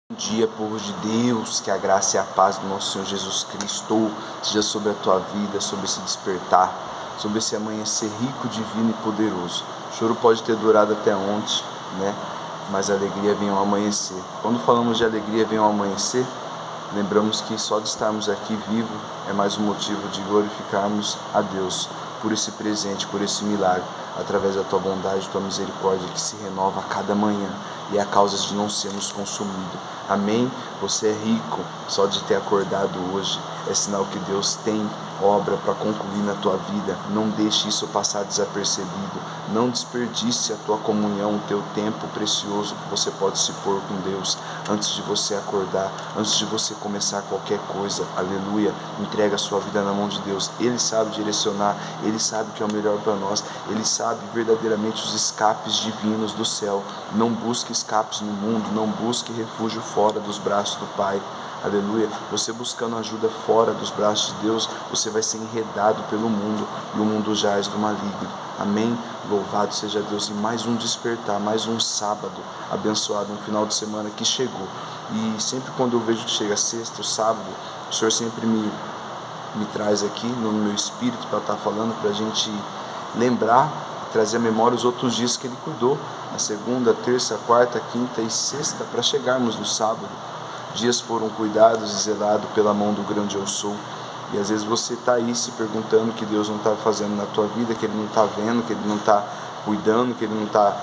Bom dia, povo de Deus, que a graça e a paz do nosso Senhor Jesus Cristo seja sobre a tua vida, sobre esse despertar, sobre esse amanhecer rico, divino e poderoso. O choro pode ter durado até ontem, mas a alegria vem ao amanhecer. Quando falamos de alegria vem ao amanhecer, lembramos que só de estarmos aqui vivos é mais um motivo de glorificarmos a Deus por esse presente, por esse milagre, através da tua bondade, tua misericórdia que se renova a cada manhã e é a causa de não sermos consumidos. Amém? Você é rico só de ter acordado hoje. É sinal que Deus tem obra para concluir na tua vida. Não deixe isso passar desapercebido. Não desperdice a tua comunhão, o teu tempo precioso que você pode se pôr com Deus antes de você acordar, antes de você começar qualquer coisa. Aleluia. Entrega a sua vida na mão de Deus. Ele sabe direcionar, Ele sabe o que é o melhor para nós, Ele sabe verdadeiramente os escapes divinos do céu. Não busque escapes no mundo, não busque refúgio fora dos braços do Pai. Aleluia. Você buscando ajuda fora dos braços de Deus, você vai ser enredado pelo mundo e o mundo jaz do maligno. Amém? Louvado seja Deus. E mais um despertar, mais um sábado abençoado, um final de semana que chegou. E sempre quando eu vejo que chega sexta, sábado, o Senhor sempre me traz aqui no meu espírito para estar falando, para a gente lembrar, trazer à memória os outros dias que Ele cuidou, a segunda, terça, quarta, quinta e sexta, para chegarmos no sábado. Dias foram cuidados e zelados pela mão do grande Eu Sou. E às vezes você está aí se perguntando que Deus não está fazendo na tua vida, que Ele não está vendo, que Ele não está cuidando, que Ele não está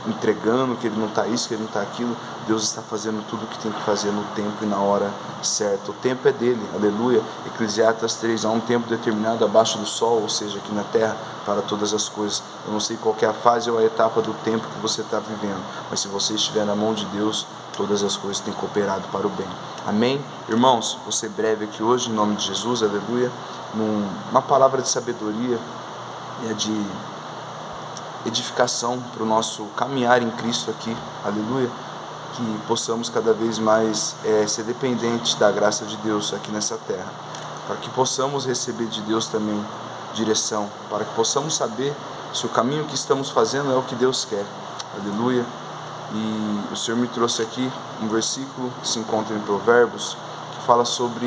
entregando, que Ele não está isso, que Ele não está aquilo. Deus está fazendo tudo o que tem que fazer no tempo e na hora certa. O tempo é dele, aleluia. Eclesiastes 3, há um tempo determinado abaixo do sol, ou seja, aqui na terra, para todas as coisas. Eu não sei qual é a fase ou a etapa do tempo que você está vivendo, mas se você estiver na mão de Deus, todas as coisas têm cooperado para o bem. Amém? Irmãos, vou ser breve aqui hoje, em nome de Jesus, aleluia. Uma palavra de sabedoria e de edificação para o nosso caminhar em Cristo aqui, aleluia. Que possamos cada vez mais ser dependentes da graça de Deus aqui nessa terra, para que possamos receber de Deus também direção, para que possamos saber se o caminho que estamos fazendo é o que Deus quer, aleluia. E o Senhor me trouxe aqui um versículo que se encontra em Provérbios, que fala sobre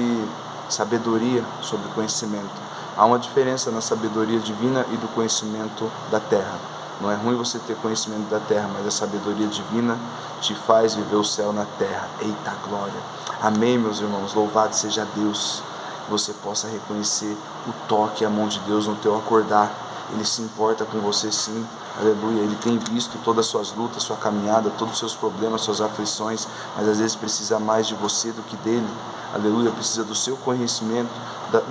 sabedoria, sobre conhecimento. Há uma diferença na sabedoria divina e do conhecimento da terra. Não é ruim você ter conhecimento da terra, mas a sabedoria divina te faz viver o céu na terra. Eita glória! Amém, meus irmãos. Louvado seja Deus. Que você possa reconhecer o toque e a mão de Deus no teu acordar. Ele se importa com você, sim. Aleluia. Ele tem visto todas as suas lutas, sua caminhada, todos os seus problemas, suas aflições, mas às vezes precisa mais de você do que dele. Aleluia. Precisa do seu conhecimento,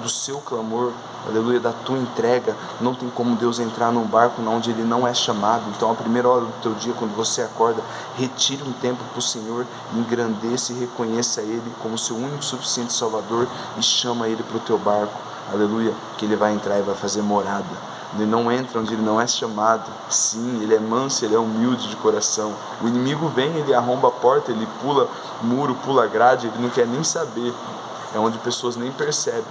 do seu clamor, aleluia, da tua entrega. Não tem como Deus entrar num barco onde Ele não é chamado. Então a primeira hora do teu dia, quando você acorda, retire um tempo para o Senhor, engrandeça e reconheça Ele como seu único suficiente Salvador e chama Ele para o teu barco, aleluia, que Ele vai entrar e vai fazer morada. Ele não entra onde Ele não é chamado. Sim, Ele é manso, Ele é humilde de coração. O inimigo vem, ele arromba a porta, ele pula muro, pula grade, ele não quer nem saber. É onde pessoas nem percebem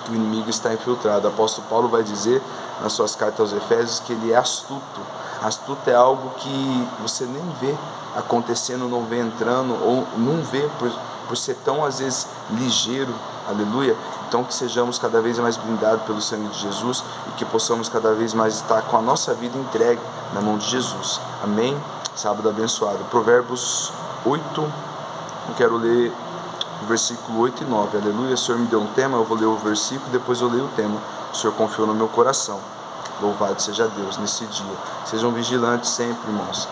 que o inimigo está infiltrado. O apóstolo Paulo vai dizer nas suas cartas aos Efésios que ele é astuto. Astuto é algo que você nem vê acontecendo, não vê entrando, ou não vê por ser tão às vezes ligeiro, aleluia. Então que sejamos cada vez mais blindados pelo sangue de Jesus e que possamos cada vez mais estar com a nossa vida entregue na mão de Jesus. Amém? Sábado abençoado. Provérbios 8, eu quero ler o versículo 8 e 9, aleluia. O Senhor me deu um tema, eu vou ler o versículo, depois eu leio o tema. O Senhor confiou no meu coração. Louvado seja Deus nesse dia. Sejam vigilantes sempre, irmãos,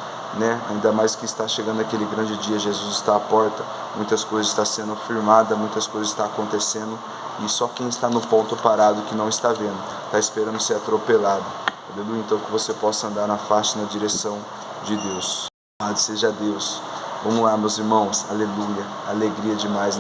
ainda mais que está chegando aquele grande dia. Jesus está à porta, muitas coisas estão sendo firmadas, muitas coisas estão acontecendo, e só quem está no ponto parado que não está vendo, está esperando ser atropelado, aleluia. Então que você possa andar na faixa, na direção de Deus. Louvado seja Deus. Vamos lá, meus irmãos, aleluia, alegria demais,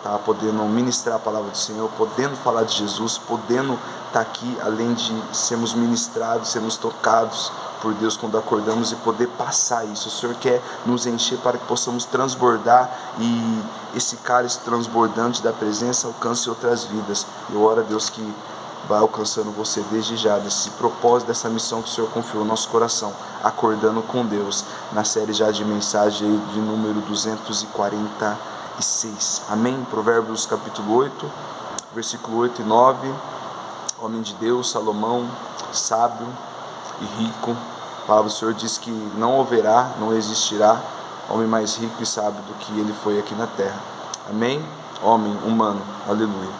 Tá podendo ministrar a palavra do Senhor, podendo falar de Jesus, podendo estar aqui, além de sermos ministrados, sermos tocados por Deus quando acordamos e poder passar isso. O Senhor quer nos encher para que possamos transbordar e esse cálice transbordante da presença alcance outras vidas. Eu oro a Deus que vai alcançando você desde já, desse propósito, dessa missão que o Senhor confiou no nosso coração. Acordando com Deus, na série já de mensagem de número 246. Amém? Provérbios capítulo 8, versículo 8 e 9. Homem de Deus, Salomão, sábio e rico. A palavra do Senhor diz que não haverá, não existirá homem mais rico e sábio do que ele foi aqui na terra. Amém? Homem humano, aleluia.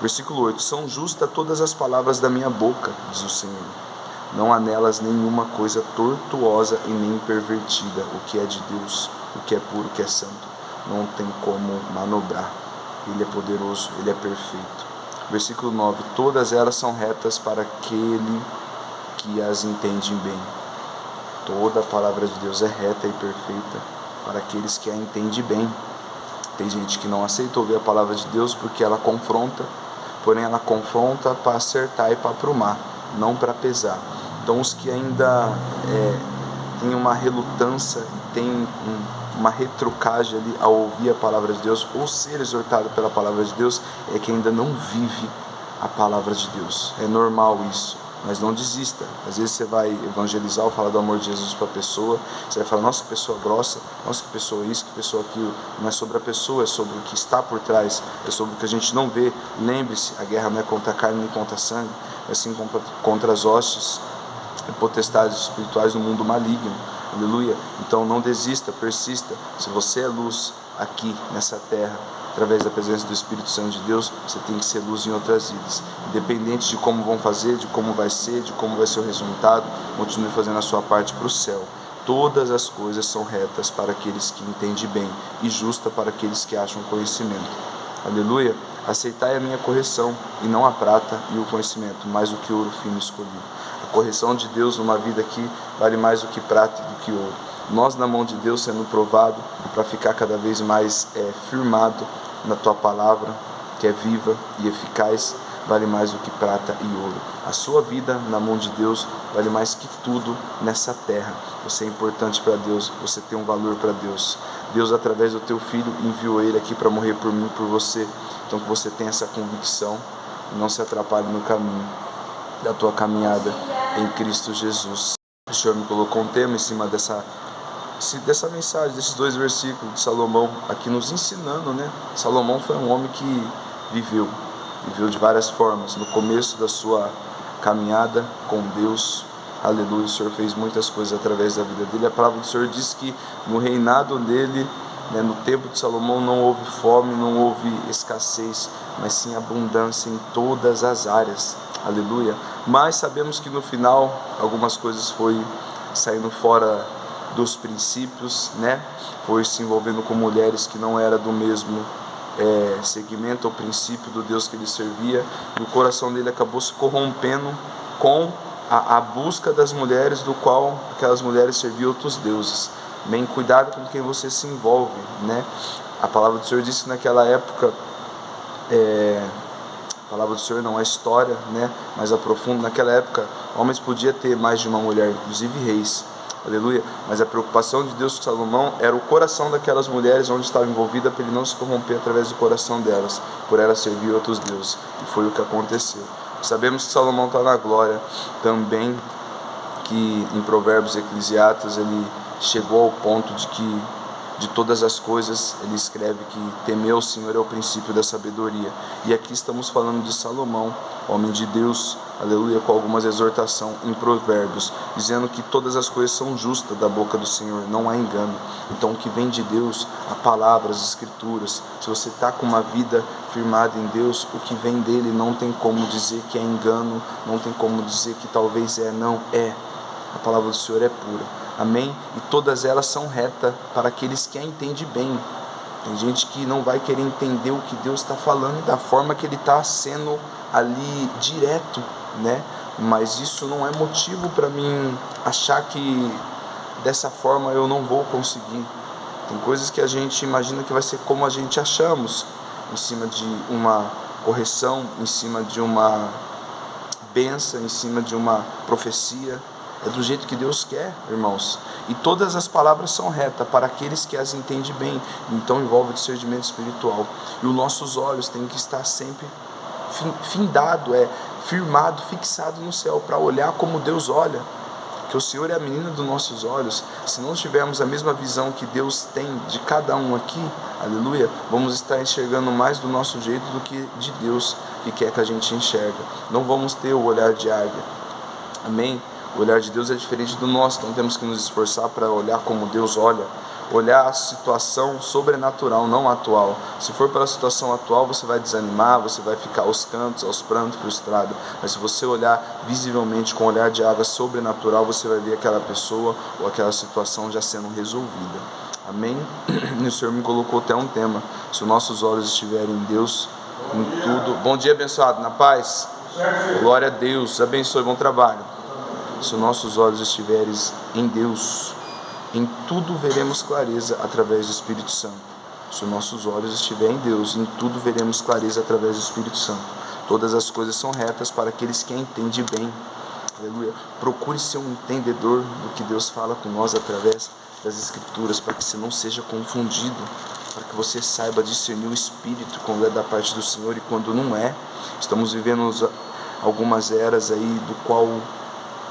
Versículo 8: são justas todas as palavras da minha boca, diz o Senhor. Não há nelas nenhuma coisa tortuosa e nem pervertida. O que é de Deus, o que é puro, o que é santo, não tem como manobrar. Ele é poderoso, ele é perfeito. Versículo 9: todas elas são retas para aquele que as entende bem. Toda a palavra de Deus é reta e perfeita para aqueles que a entendem bem. Tem gente que não aceita ouvir a palavra de Deus porque ela confronta, porém ela confronta para acertar e para aprumar, não para pesar. Então os que ainda têm uma relutância, têm uma retrucagem ali ao ouvir a palavra de Deus, ou ser exortado pela palavra de Deus, é que ainda não vive a palavra de Deus. É normal isso, mas não desista. Às vezes você vai evangelizar ou falar do amor de Jesus para a pessoa, você vai falar, nossa, que pessoa grossa, nossa, que pessoa isso, que pessoa aquilo. Não é sobre a pessoa, é sobre o que está por trás, é sobre o que a gente não vê. Lembre-se, a guerra não é contra a carne nem contra a sangue, é sim contra as hostes e potestades espirituais do mundo maligno. Aleluia. Então não desista, persista. Se você é luz aqui nessa terra, através da presença do Espírito Santo de Deus, você tem que ser luz em outras vidas. Independente de como vão fazer, de como vai ser, de como vai ser o resultado, continue fazendo a sua parte para o céu. Todas as coisas são retas para aqueles que entendem bem e justa para aqueles que acham conhecimento. Aleluia. Aceitai a minha correção, e não a prata e o conhecimento, mais do que ouro fino escolhido. A correção de Deus numa vida aqui vale mais do que prata e do que ouro. Nós na mão de Deus sendo provado para ficar cada vez mais firmado na tua palavra, que é viva e eficaz, vale mais do que prata e ouro. A sua vida na mão de Deus vale mais que tudo nessa terra. Você é importante para Deus, você tem um valor para Deus. Deus, através do teu filho, enviou ele aqui para morrer por mim e por você. Então que você tenha essa convicção e não se atrapalhe no caminho da tua caminhada em Cristo Jesus. O Senhor me colocou um tema em cima dessa mensagem, desses 2 versículos de Salomão, aqui nos ensinando, né? Salomão foi um homem que viveu de várias formas. No começo da sua caminhada com Deus, aleluia, o Senhor fez muitas coisas através da vida dele. A palavra do Senhor diz que no reinado dele, no tempo de Salomão, não houve fome, não houve escassez, mas sim abundância em todas as áreas, aleluia. Mas sabemos que no final algumas coisas foi saindo fora dos princípios, foi se envolvendo com mulheres que não era do mesmo segmento ou princípio do Deus que ele servia, e o coração dele acabou se corrompendo com a busca das mulheres, do qual aquelas mulheres serviam outros deuses. Bem, cuidado com quem você se envolve, A palavra do Senhor disse que naquela época, a palavra do Senhor não é história, mas aprofunda. Naquela época, homens podiam ter mais de uma mulher, inclusive reis, aleluia. Mas a preocupação de Deus com Salomão era o coração daquelas mulheres onde estava envolvida, para ele não se corromper através do coração delas, por elas servir outros deuses. E foi o que aconteceu. Sabemos que Salomão está na glória também, que em Provérbios e Eclesiastes ele chegou ao ponto de que de todas as coisas ele escreve que temer ao Senhor é o princípio da sabedoria. E aqui estamos falando de Salomão, homem de Deus, aleluia, com algumas exortações em Provérbios, dizendo que todas as coisas são justas da boca do Senhor, não há engano. Então o que vem de Deus, a palavra, as escrituras, se você está com uma vida firmada em Deus, o que vem dele não tem como dizer que é engano, não tem como dizer que talvez não é. A palavra do Senhor é pura. Amém? E todas elas são retas para aqueles que a entendem bem. Tem gente que não vai querer entender o que Deus está falando e da forma que ele está sendo ali direto, Mas isso não é motivo para mim achar que dessa forma eu não vou conseguir. Tem coisas que a gente imagina que vai ser como a gente achamos, em cima de uma correção, em cima de uma bênção, em cima de uma profecia. É do jeito que Deus quer, irmãos. E todas as palavras são retas para aqueles que as entendem bem. Então envolve discernimento espiritual. E os nossos olhos têm que estar sempre findado, firmado, fixado no céu, para olhar como Deus olha. Que porque o Senhor é a menina dos nossos olhos. Se não tivermos a mesma visão que Deus tem de cada um aqui, aleluia, vamos estar enxergando mais do nosso jeito do que de Deus que quer que a gente enxerga. Não vamos ter o olhar de águia, amém? O olhar de Deus é diferente do nosso, então temos que nos esforçar para olhar como Deus olha, olhar a situação sobrenatural, não atual. Se for pela situação atual, você vai desanimar, você vai ficar aos cantos, aos prantos, frustrado. Mas se você olhar visivelmente com o olhar de água sobrenatural, você vai ver aquela pessoa ou aquela situação já sendo resolvida. Amém? E o Senhor me colocou até um tema: se os nossos olhos estiverem em Deus, em tudo. Bom dia, abençoado, na paz. Glória a Deus, abençoe, bom trabalho. Se os nossos olhos estiverem em Deus, em tudo veremos clareza através do Espírito Santo. Se os nossos olhos estiverem em Deus, em tudo veremos clareza através do Espírito Santo. Todas as coisas são retas para aqueles que a entendem bem. Aleluia. Procure ser um entendedor do que Deus fala com nós através das Escrituras, para que você não seja confundido, para que você saiba discernir o Espírito quando é da parte do Senhor e quando não é. Estamos vivendo algumas eras aí do qual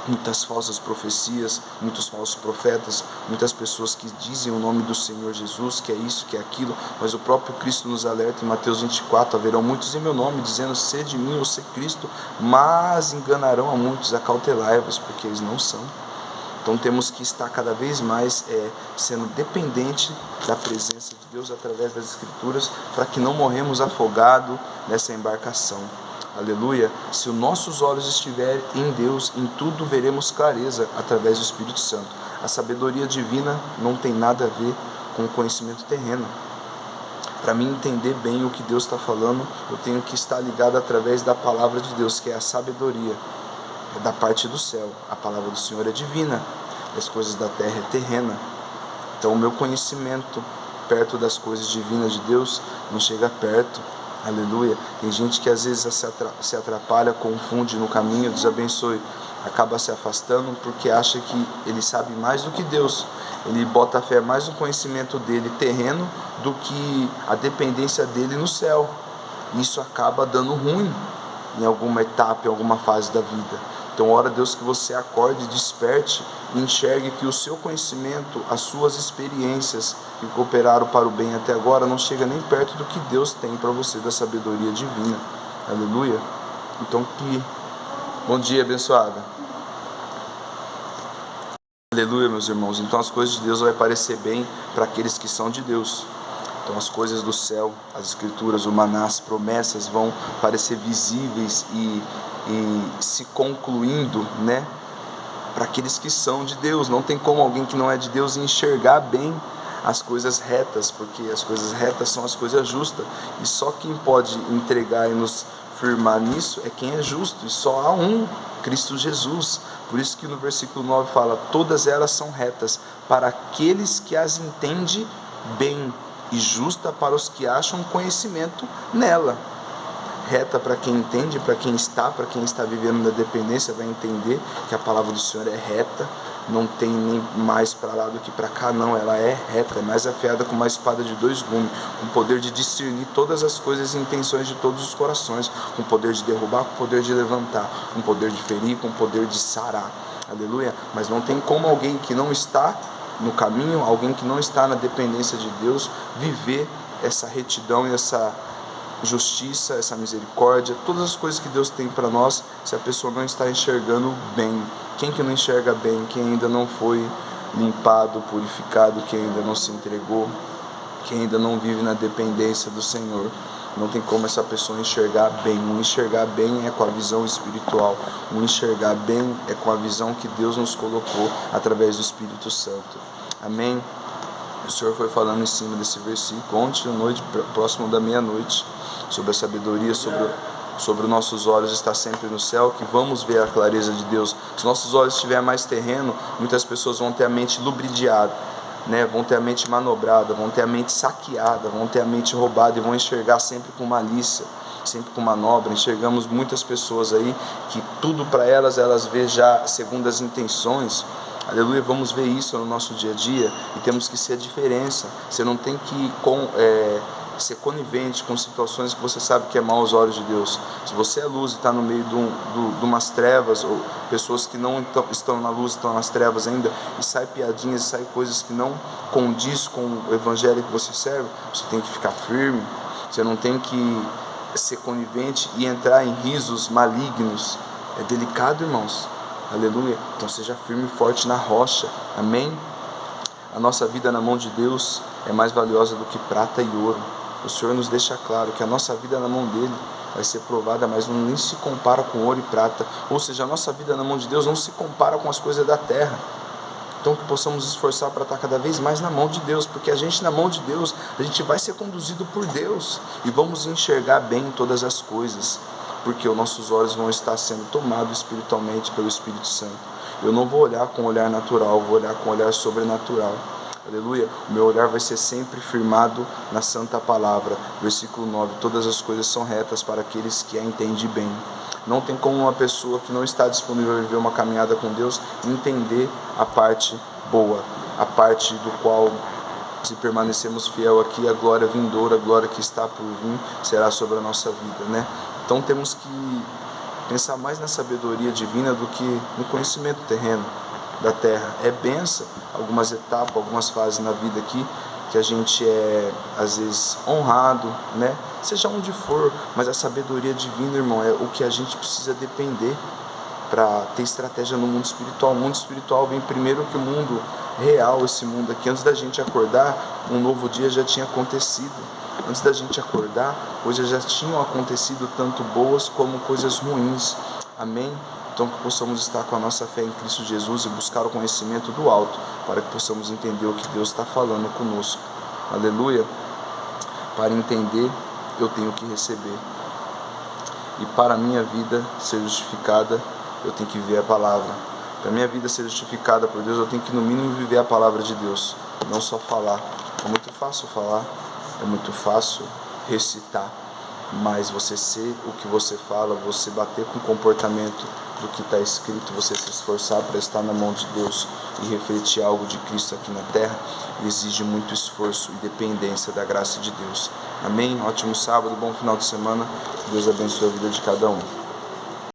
muitas falsas profecias, muitos falsos profetas, muitas pessoas que dizem o nome do Senhor Jesus, que é isso, que é aquilo, mas o próprio Cristo nos alerta em Mateus 24, haverão muitos em meu nome, dizendo ser de mim ou ser Cristo, mas enganarão a muitos, acautelai-vos, porque eles não são. Então temos que estar cada vez mais sendo dependente da presença de Deus através das Escrituras, para que não morremos afogados nessa embarcação. Aleluia. Se os nossos olhos estiverem em Deus, em tudo veremos clareza através do Espírito Santo. A sabedoria divina não tem nada a ver com o conhecimento terreno. Para mim entender bem o que Deus está falando, eu tenho que estar ligado através da palavra de Deus, que é a sabedoria, é da parte do céu. A palavra do Senhor é divina, as coisas da terra é terrena. Então o meu conhecimento perto das coisas divinas de Deus não chega perto. Aleluia. Tem gente que às vezes se atrapalha, confunde no caminho, Deus abençoe, acaba se afastando porque acha que ele sabe mais do que Deus. Ele bota a fé mais no conhecimento dele terreno do que a dependência dele no céu. Isso acaba dando ruim em alguma etapa, em alguma fase da vida. Então, ora Deus que você acorde, desperte e enxergue que o seu conhecimento, as suas experiências que cooperaram para o bem até agora, não chega nem perto do que Deus tem para você da sabedoria divina. Aleluia. Então, bom dia, abençoada. Aleluia, meus irmãos. Então, as coisas de Deus vão parecer bem para aqueles que são de Deus. Então, as coisas do céu, as Escrituras, o maná, as promessas vão parecer visíveis e se concluindo, né, para aqueles que são de Deus. Não tem como alguém que não é de Deus enxergar bem as coisas retas, porque as coisas retas são as coisas justas, e só quem pode entregar e nos firmar nisso é quem é justo, e só há um, Cristo Jesus. Por isso que no versículo 9 fala: todas elas são retas para aqueles que as entendem bem, e justa para os que acham conhecimento nela. Reta para quem entende, para quem está vivendo na dependência, vai entender que a palavra do Senhor é reta, não tem nem mais para lá do que para cá, não, ela é reta, é mais afiada com uma espada de dois gumes, com o poder de discernir todas as coisas e intenções de todos os corações, com o poder de derrubar, com o poder de levantar, com o poder de ferir, com o poder de sarar. Aleluia. Mas não tem como alguém que não está no caminho, alguém que não está na dependência de Deus, viver essa retidão e essa justiça, essa misericórdia, todas as coisas que Deus tem para nós, se a pessoa não está enxergando bem. Quem que não enxerga bem? Quem ainda não foi limpado, purificado, quem ainda não se entregou, quem ainda não vive na dependência do Senhor. Não tem como essa pessoa enxergar bem. O enxergar bem é com a visão espiritual. O enxergar bem é com a visão que Deus nos colocou através do Espírito Santo. Amém? O Senhor foi falando em cima desse versículo ontem à noite, próximo da meia-noite, sobre a sabedoria, sobre os nossos olhos estar sempre no céu, que vamos ver a clareza de Deus. Se nossos olhos estiverem mais terreno, muitas pessoas vão ter a mente lubridiada, né? Vão ter a mente manobrada, vão ter a mente saqueada, vão ter a mente roubada e vão enxergar sempre com malícia, sempre com manobra. Enxergamos muitas pessoas aí que tudo para elas vê já segundo as intenções. Aleluia, vamos ver isso no nosso dia a dia e temos que ser a diferença. Você não tem que ser conivente com situações que você sabe que é mau aos olhos de Deus. Se você é luz e está no meio de umas trevas, ou pessoas que não estão na luz, estão nas trevas ainda, e sai piadinhas, e sai coisas que não condiz com o evangelho que você serve, você tem que ficar firme, você não tem que ser conivente e entrar em risos malignos. É delicado, irmãos. Aleluia. Então seja firme e forte na rocha. Amém? A nossa vida na mão de Deus é mais valiosa do que prata e ouro. O Senhor nos deixa claro que a nossa vida na mão dele vai ser provada, mas não nem se compara com ouro e prata. Ou seja, a nossa vida na mão de Deus não se compara com as coisas da terra. Então que possamos esforçar para estar cada vez mais na mão de Deus, porque a gente na mão de Deus, a gente vai ser conduzido por Deus e vamos enxergar bem todas as coisas, porque os nossos olhos vão estar sendo tomados espiritualmente pelo Espírito Santo. Eu não vou olhar com o olhar natural, vou olhar com o olhar sobrenatural. Aleluia. O meu olhar vai ser sempre firmado na santa palavra. Versículo 9. Todas as coisas são retas para aqueles que a entendem bem. Não tem como uma pessoa que não está disponível a viver uma caminhada com Deus entender a parte boa, a parte do qual, se permanecermos fiel aqui, a glória vindoura, a glória que está por vir, será sobre a nossa vida, né? Então temos que pensar mais na sabedoria divina do que no conhecimento terreno da terra. É benção algumas etapas, algumas fases na vida aqui que a gente é às vezes honrado, né? Seja onde for, mas a sabedoria divina, irmão, é o que a gente precisa depender para ter estratégia no mundo espiritual. O mundo espiritual vem primeiro que o mundo real, esse mundo aqui. Antes da gente acordar, um novo dia já tinha acontecido. Antes da gente acordar, coisas já tinham acontecido, tanto boas como coisas ruins. Amém? Então que possamos estar com a nossa fé em Cristo Jesus e buscar o conhecimento do alto, para que possamos entender o que Deus está falando conosco. Aleluia. Para entender, eu tenho que receber. E para a minha vida ser justificada, eu tenho que viver a palavra. Para a minha vida ser justificada por Deus, eu tenho que no mínimo viver a palavra de Deus, não só falar. É muito fácil falar, é muito fácil recitar, mas você ser o que você fala, você bater com o comportamento do que está escrito, você se esforçar para estar na mão de Deus e refletir algo de Cristo aqui na terra, exige muito esforço e dependência da graça de Deus. Amém? Ótimo sábado, bom final de semana. Deus abençoe a vida de cada um.